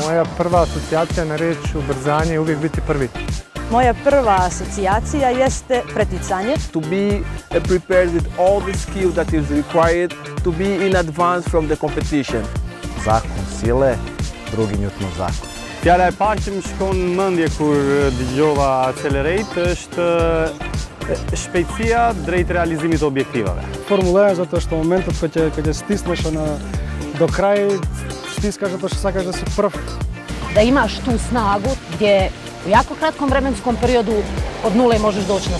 Moja prva asocijacija na reč ubrzanje je uvijek biti prvi. Moja prva asocijacija jeste preticanje. To be prepared with all the skill that is required to be in advance from the competition. Zakon sile, drugi Newtonov zakon. Fjala e parë që më shkon në mendje kur dëgjova Accelerate është shpejtësia drejt realizimit të objektivave. Формула е zato što u momentu kad stisneš do kraja, stiskaš zato što sad kažeš da si prv. Da imaš tu snagu gdje u jako kratkom vremenskom periodu od nule možeš doći na 100.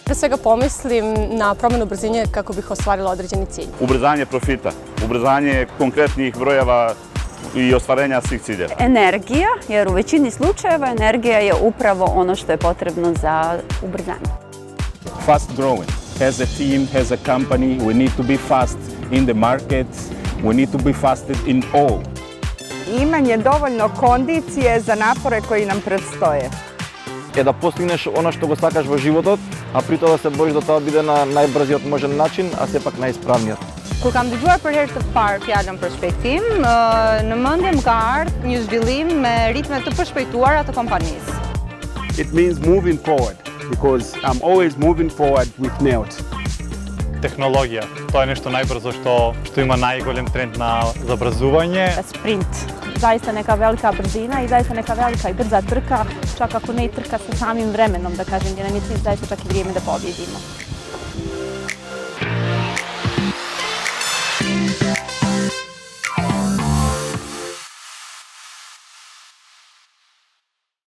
Pre svega pomislim na promjenu brzine kako bih ostvarila određeni cilj. Ubrzanje profita, ubrzanje konkretnih brojeva i ostvarenja svih ciljeva. Energija, jer u većini slučajeva energija je upravo ono što je potrebno za ubrzanje. Fast growing. As a team, as a company, we need to be fast in the market. We need to be fast in all. Imanje dovoljno kondicije za napore koji nam predstoje. Да постигнеш оно што го сакаш во животот, а при тоа да се бориш да тоа биде на најбрзиот можен начин, а сепак најисправниот. Kur kam dëgjuar për herë të parë fjalën përshpejtim, në mendje më ka ardhur një zhvillim me ritme të përshpejtuara të kompanisë. It means moving forward because I'm always moving forward with NEOT. Tehnologija, to je nešto najbrzo što ima najgoljem trend na zabrzuvanje. Sprint, zaista neka velika brzina i zaista neka velika i brza trka, čak ako ne i trka sa samim vremenom, da kažem, gdje nam je cilj zaista čak i vrijeme da pobjedimo.